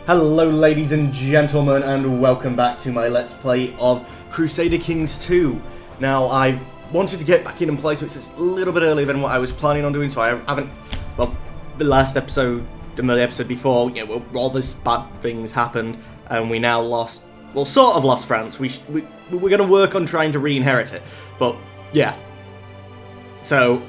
Hello ladies and gentlemen, and welcome back to my Let's Play of Crusader Kings 2. Now, I wanted to get back in and play, so it's a little bit earlier than what I was planning on doing, so I haven't, well, the last episode, and the episode before, you know, all these bad things happened, and we now lost, well, sort of lost France. We're going to work on trying to re-inherit it, but, yeah. So,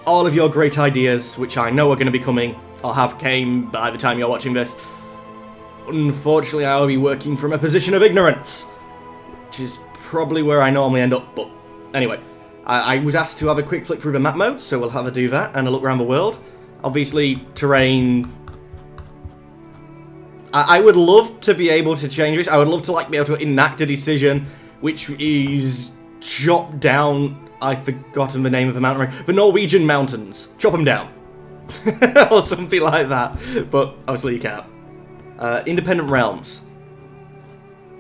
all of your great ideas, which I know are going to be coming, or have came by the time you're watching this, unfortunately, I will be working from a position of ignorance, which is probably where I normally end up, but anyway. I was asked to have a quick flick through the map mode, so we'll have a do that, and a look around the world. Obviously, terrain... I would love to be able to change this. I would love to, like, be able to enact a decision, which is chop down... I've forgotten the name of the mountain range. The Norwegian mountains. Chop them down. Or something like that, but obviously you can't. Independent realms.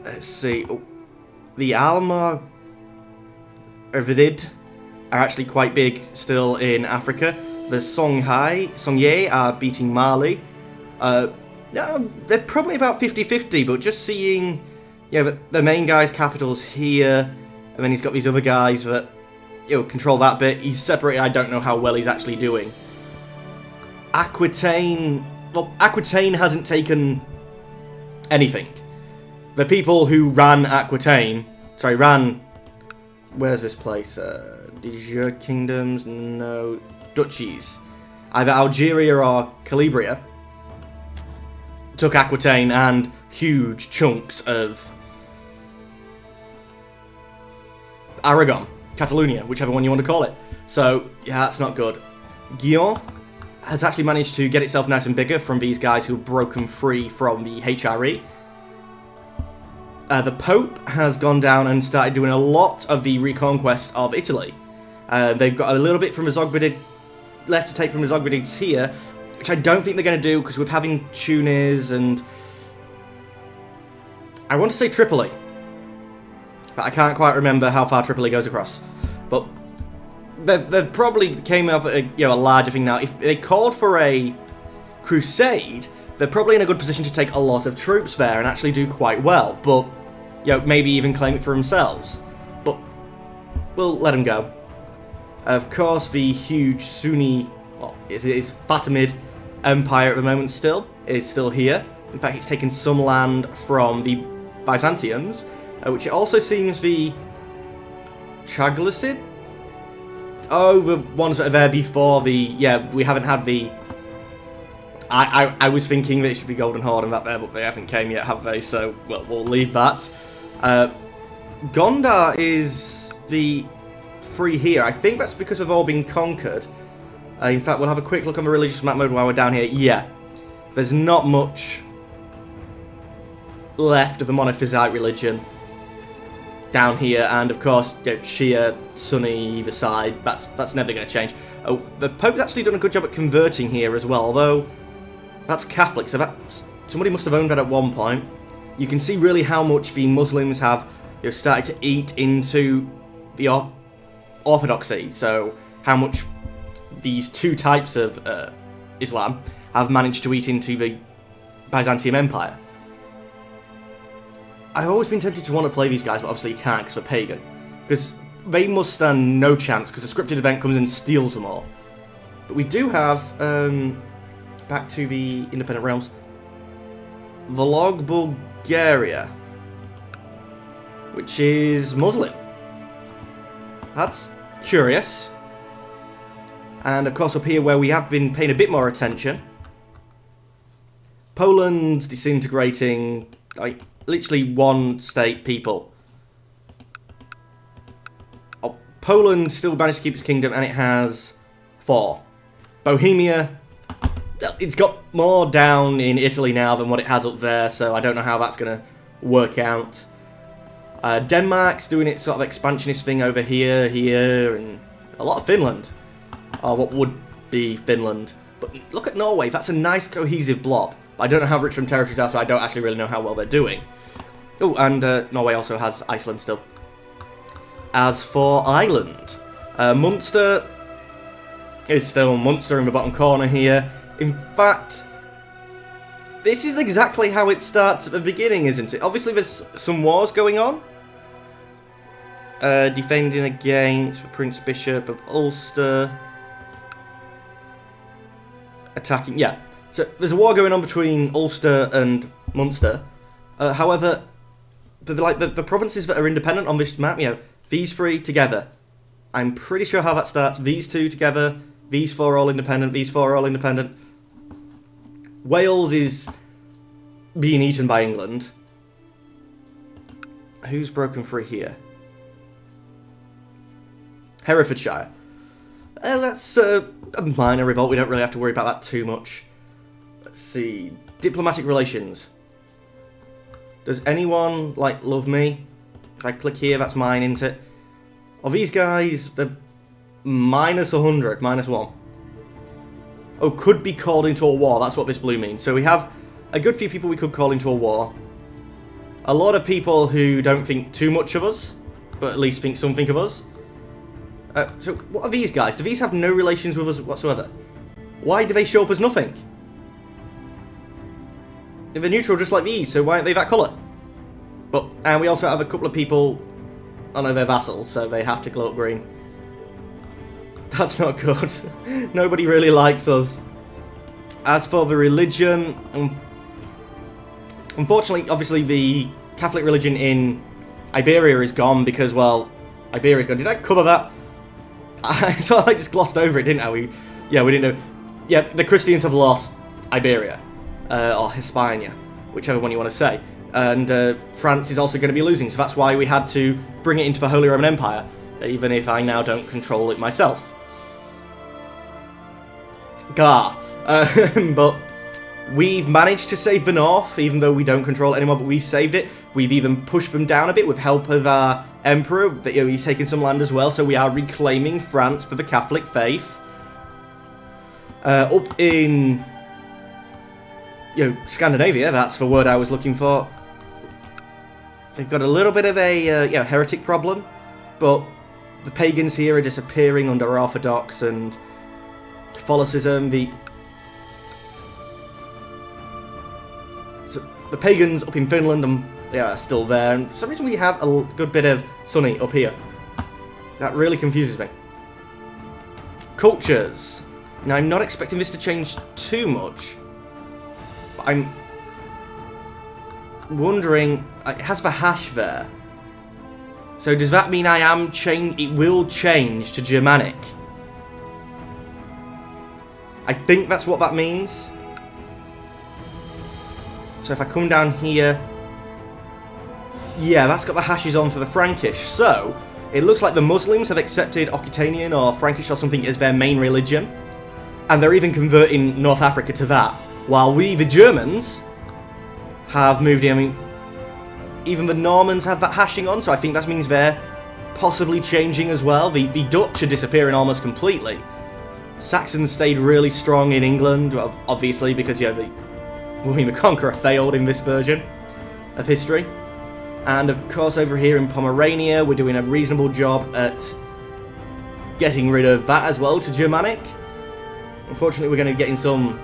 Let's see. Oh, the Alma Ervidid are actually quite big still in Africa. The Songye are beating Mali. They're probably about 50-50, but just seeing, yeah, the main guy's capital's here, and then he's got these other guys that, you know, control that bit. He's separated. I don't know how well he's actually doing. Aquitaine. Well, Aquitaine hasn't taken anything. The people who ran Aquitaine, where's this place? De Kingdoms? No, duchies. Either Algeria or Calabria took Aquitaine and huge chunks of Aragon, Catalonia, whichever one you want to call it. So, yeah, that's not good. Guion has actually managed to get itself nice and bigger from these guys who have broken free from the HRE. The Pope has gone down and started doing a lot of the reconquest of Italy. They've got a little bit from the Zogbedids left to take from the Zogbedids here, which I don't think they're going to do, because with having Tunis and... I want to say Tripoli, but I can't quite remember how far Tripoli goes across. But they probably came up at a larger thing now. If they called for a crusade, they're probably in a good position to take a lot of troops there and actually do quite well. But, you know, maybe even claim it for themselves. But we'll let them go. Of course, the huge Sunni, well, is Fatimid Empire at the moment is still here. In fact, it's taken some land from the Byzantiums, which it also seems the Chaglasid. Oh, the ones that are there before the... Yeah, we haven't had the... I was thinking that it should be Golden Horde and that there, but they haven't came yet, have they? So, well, we'll leave that. Gondar is the free here. I think that's because they've all been conquered. In fact, we'll have a quick look on the religious map mode while we're down here. Yeah, there's not much left of the monophysite religion down here, and of course, you know, Shia, Sunni either side. That's never going to change. Oh, the Pope's actually done a good job at converting here as well, although that's Catholic, so that somebody must have owned that at one point. You can see really how much the Muslims have, you know, started to eat into the Orthodoxy. So how much these two types of Islam have managed to eat into the Byzantium Empire. I've always been tempted to want to play these guys, but obviously you can't because they're pagan. Because they must stand no chance, because the scripted event comes and steals them all. But we do have, back to the independent realms, Vlog Bulgaria, which is Muslim. That's curious. And of course up here where we have been paying a bit more attention, Poland's disintegrating, like, literally one state people. Oh, Poland still managed to keep its kingdom, and it has 4. Bohemia, it's got more down in Italy now than what it has up there, so I don't know how that's going to work out. Denmark's doing its sort of expansionist thing over here, and a lot of Finland. Or what would be Finland. But look at Norway, that's a nice cohesive blob. I don't know how rich from territories are, so I don't actually really know how well they're doing. Oh, and Norway also has Iceland still. As for Ireland, Munster is still Munster in the bottom corner here. In fact, this is exactly how it starts at the beginning, isn't it? Obviously, there's some wars going on. Defending against the Prince Bishop of Ulster. Attacking, yeah. So there's a war going on between Ulster and Munster. However, the provinces that are independent on this map, you know, these three together. I'm pretty sure how that starts. These two together, these four all independent, these four all independent. Wales is being eaten by England. Who's broken free here? Herefordshire. That's a minor revolt. We don't really have to worry about that too much. Let's see. Diplomatic relations. Does anyone, like, love me? If I click here, that's mine, isn't it? Are these guys, they're minus 100, minus 1. Oh, could be called into a war. That's what this blue means. So we have a good few people we could call into a war. A lot of people who don't think too much of us, but at least think something of us. So what are these guys? Do these have no relations with us whatsoever? Why do they show up as nothing? If they're neutral just like these, so why aren't they that colour? But, and we also have a couple of people, I know they're vassals, so they have to glow up green. That's not good. Nobody really likes us. As for the religion, unfortunately, obviously the Catholic religion in Iberia is gone because, well, Iberia's gone. Did I cover that? So I just glossed over it, didn't I? We didn't know. Yeah, the Christians have lost Iberia, or Hispania, whichever one you want to say. And France is also going to be losing, so that's why we had to bring it into the Holy Roman Empire, even if I now don't control it myself. Gah. But we've managed to save the North, even though we don't control it anymore, but we saved it. We've even pushed them down a bit with help of our Emperor, but you know, he's taken some land as well, so we are reclaiming France for the Catholic faith. Up in, you know, Scandinavia, that's the word I was looking for. They've got a little bit of a heretic problem, but the pagans here are disappearing under Orthodox and Catholicism. The pagans up in Finland are still there, and for some reason we have a good bit of sunny up here. That really confuses me. Cultures. Now, I'm not expecting this to change too much, but I'm wondering, it has the hash there. So does that mean it will change to Germanic? I think that's what that means. So if I come down here, yeah, that's got the hashes on for the Frankish. So it looks like the Muslims have accepted Occitanian or Frankish or something as their main religion. And they're even converting North Africa to that. While we, the Germans, have moved in. I mean, even the Normans have that hashing on, so I think that means they're possibly changing as well. The Dutch are disappearing almost completely. Saxons stayed really strong in England, well, obviously, because, yeah, William the Conqueror failed in this version of history. And, of course, over here in Pomerania, we're doing a reasonable job at getting rid of that as well to Germanic. Unfortunately, we're going to be getting some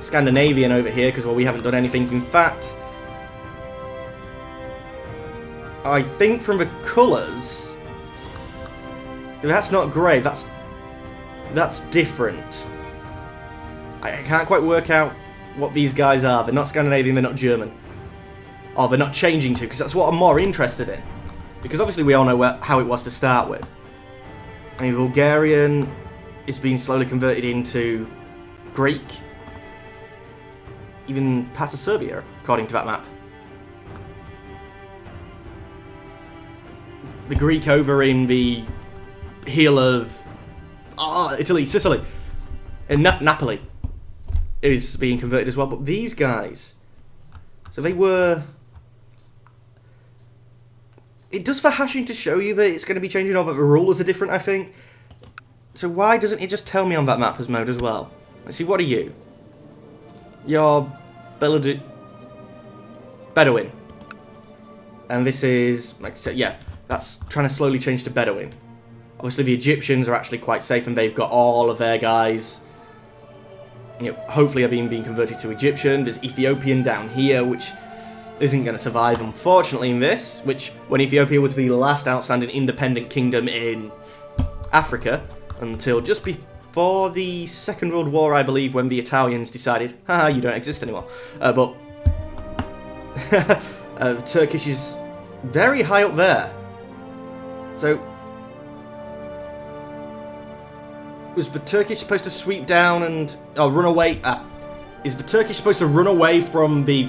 Scandinavian over here because, well, we haven't done anything. In fact, I think from the colours, that's not grey, that's different. I can't quite work out what these guys are. They're not Scandinavian, they're not German. Or they're not changing to, because that's what I'm more interested in. Because obviously we all know how it was to start with. I mean, Bulgarian is being slowly converted into Greek. Even part of Serbia, according to that map. The Greek over in the heel of Italy, Sicily, and Napoli is being converted as well. But these guys, so they were. It does for hashing to show you that it's going to be changing, or that the rulers are different, I think. So why doesn't it just tell me on that map as mode as well? Let's see, what are you? You're Bedouin. And this is, like I said, yeah, that's trying to slowly change to Bedouin. Obviously the Egyptians are actually quite safe and they've got all of their guys hopefully are being converted to Egyptian. There's Ethiopian down here, which isn't going to survive, unfortunately, in this, which, when Ethiopia was the last outstanding independent kingdom in Africa, until just before the Second World War, I believe, when the Italians decided, haha, you don't exist anymore. But Turkish is very high up there. So, was the Turkish supposed to sweep down and run away? Is the Turkish supposed to run away from the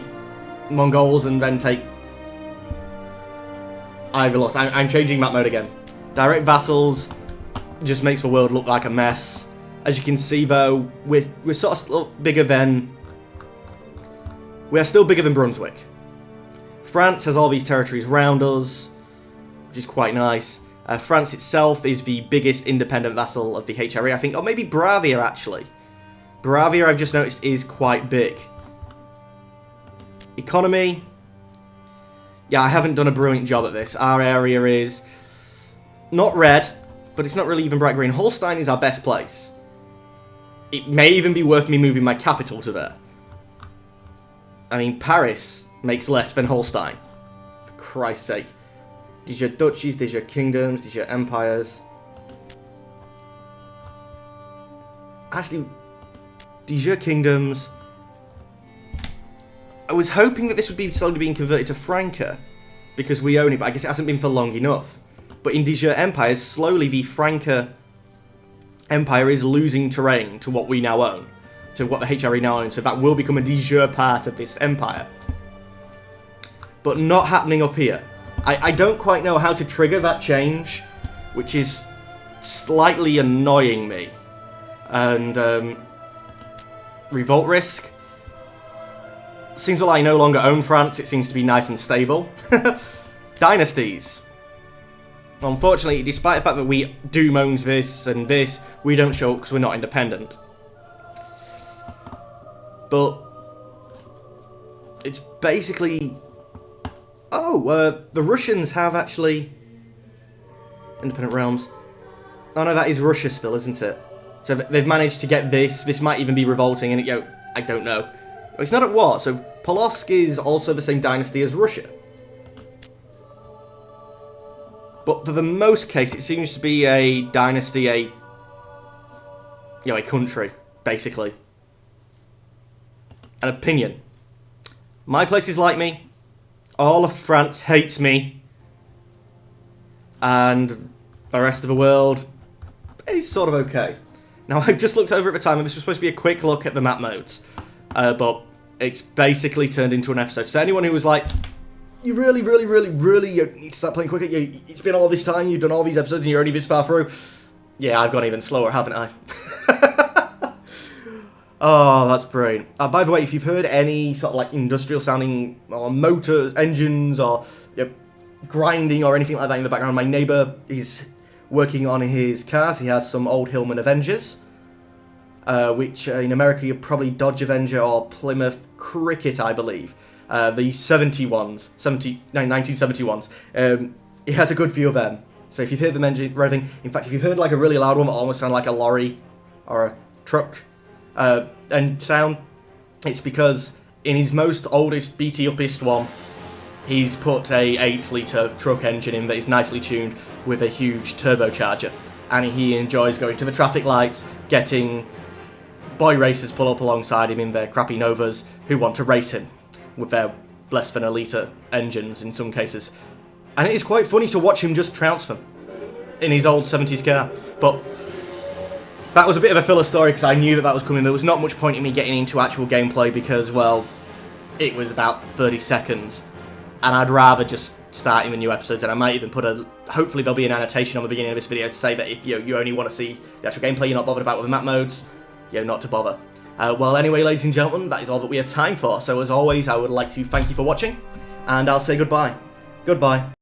Mongols and then take? I've lost. I'm changing map mode again. Direct vassals just makes the world look like a mess. As you can see, though, we're sort of still bigger than. We are still bigger than Brunswick. France has all these territories around us, which is quite nice. France itself is the biggest independent vassal of the HRE, I think, or maybe Bravia, actually. Bravia, I've just noticed, is quite big. Economy. Yeah, I haven't done a brilliant job at this. Our area is not red, but it's not really even bright green. Holstein is our best place. It may even be worth me moving my capital to there. I mean, Paris makes less than Holstein. For Christ's sake. These are duchies, these are kingdoms, these are empires. Actually, these are kingdoms. I was hoping that this would be slowly being converted to Franca, because we own it, but I guess it hasn't been for long enough. But in these empires, slowly the Franca empire is losing terrain to what we now own, to what the HRE now owns, so that will become a de jure part of this empire. But not happening up here. I don't quite know how to trigger that change, which is slightly annoying me. And revolt risk. Seems like I no longer own France, it seems to be nice and stable. Dynasties. Unfortunately, despite the fact that we Doom owns this and this, we don't show up because we're not independent. But it's basically... Oh, the Russians have actually... Independent realms. Oh no, that is Russia still, isn't it? So they've managed to get this. This might even be revolting, and I don't know. It's not at war, so Polotsk is also the same dynasty as Russia. But for the most case, it seems to be a dynasty, a country, basically. An opinion. My places like me. All of France hates me. And the rest of the world is sort of okay. Now, I've just looked over at the time, and this was supposed to be a quick look at the map modes. But it's basically turned into an episode. So anyone who was like, you really need to start playing quicker. It's been all this time, you've done all these episodes, and you're only this far through. Yeah, I've gone even slower, haven't I? Oh, that's brilliant. By the way, if you've heard any sort of like industrial sounding or motors, engines, or grinding or anything like that in the background, my neighbour is working on his cars. He has some old Hillman Avengers, which in America you're probably Dodge Avenger or Plymouth Cricket, I believe. The 1971s. It has a good few of them. So if you've heard them engine revving, in fact, if you've heard like a really loud one that almost sounds like a lorry or a truck and sound, it's because in his most oldest, beaty-uppest one, he's put a 8-litre truck engine in that is nicely tuned with a huge turbocharger. And he enjoys going to the traffic lights, getting boy racers pull up alongside him in their crappy Novas who want to race him with their less than a litre engines in some cases. And it is quite funny to watch him just trounce them in his old 70s car. But that was a bit of a filler story because I knew that was coming. There was not much point in me getting into actual gameplay because, well, it was about 30 seconds. And I'd rather just start in the new episodes, and I might even put hopefully there'll be an annotation on the beginning of this video to say that if you only want to see the actual gameplay, you're not bothered about with the map modes, not to bother. Well, anyway, ladies and gentlemen, that is all that we have time for. So as always, I would like to thank you for watching, and I'll say goodbye. Goodbye.